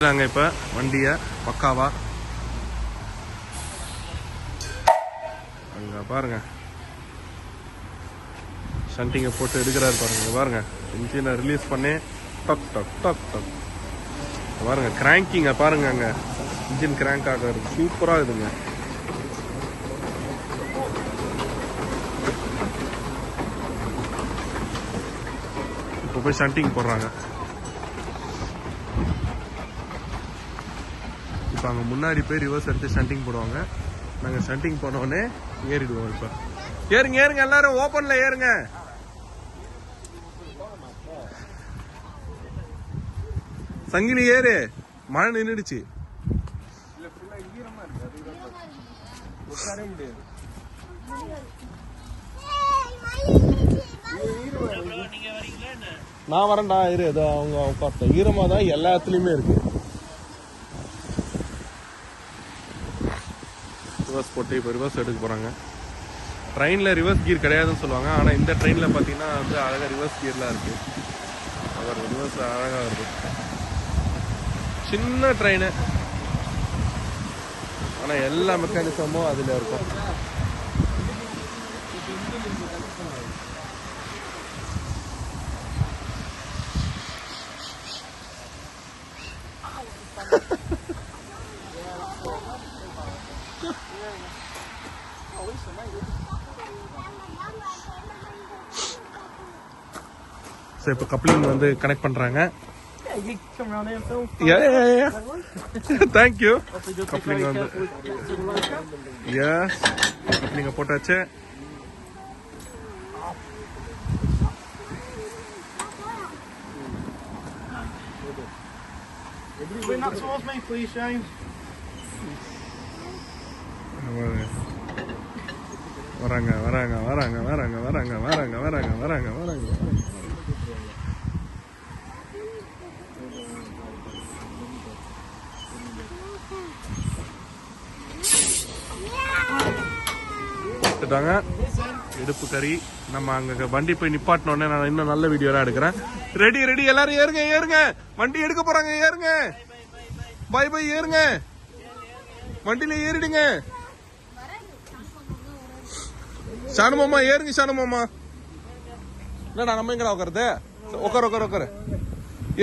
இப்ப வண்டிய பக்காவா அங்க பாருங்க, ஷண்டிங்க போட்டு எடுக்கிறாரு பாருங்க. பாருங்க இன்ஜினை ரிலீஸ் பண்ணி டக் டக் டக் டக் பாருங்க. கிராங்கிங்க பாருங்க, அங்க இன்ஜின் கிராங்க் ஆகிறது சூப்பரா இருக்குங்க. இப்போ போய் ஷண்டிங் போடுறாங்க. இப்போ அங்கே முன்னாடி போய் ரிவர்ஸ் எடுத்து ஷண்டிங் போடுவாங்க. நாங்கள் ஷண்டிங் போனோடனே ஏறிடுவோம். இப்போ ஏறுங்க ஏறுங்க எல்லாரும், ஓப்பன்ல ஏறுங்க. சங்கிலி ஏறு, மழை நின்றுடுச்சு. நான் வரேன்டா இரு. ஏதோ அவங்க உட்கார்த்த ஈரமா தான் எல்லா இடத்துலயுமே இருக்கு. ரிவர்ஸ் போட்டு இப்போ ரிவர்ஸ் எடுக்க போகிறாங்க. ட்ரெயினில் ரிவர்ஸ் கியர் கிடையாதுன்னு சொல்லுவாங்க, ஆனால் இந்த ட்ரெயினில் பார்த்தீங்கன்னா வந்து அழகாக ரிவர்ஸ் கியர்லாம் இருக்குது. அவர் ரிவர்ஸ் அழகாக வருது. சின்ன ட்ரெயின், ஆனால் எல்லா மெக்கானிசமும் அதில் இருக்கும். இப்போ கப்ளிங் வந்து கனெக்ட் பண்றாங்க. தேங்க்யூ. கப்ளிங் வந்து எஸ், கப்ளிங்க போட்டாச்சு. வராங்க வராங்க வராங்க வராங்க வராங்க வராங்க வராங்க வராங்க வராங்க. இடுப்பு கறி. நம்ம அங்க வண்டி போய் நிப்பாட்டினோடனே நான் இன்னும் நல்ல வீடியோலாம் எடுக்கிறேன். ரெடி ரெடி எல்லாரும் ஏறுங்க ஏறுங்க, வண்டி எடுக்க போறாங்க. ஏறுங்க, பை பை ஏறுங்க, வண்டியில ஏறிடுங்க. ஷானுமாமா ஏறுங்க, ஷானுமாமா. இல்லடா நம்ம எங்கடா உட்காருது? உட்கார உட்கார உட்கார.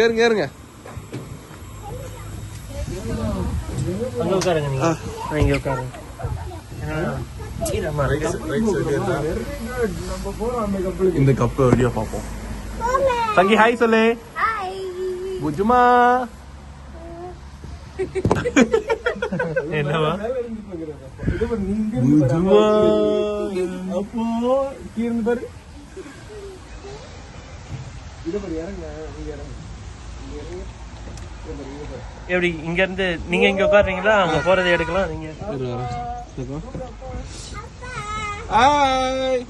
ஏறுங்க ஏறுங்க. இங்க உட்காருங்க. இந்த கப் வீடியோ பார்ப்போம். சங்கி ஹாய் சொல்லு. புஜுமா என்னவா புஜுமா அப்போ கீழ பாரு. எப்படி இங்க இருந்து நீங்க இங்க உட்காருறீங்களா? அங்க போறதை எடுக்கலாம். நீங்க ஹாய்.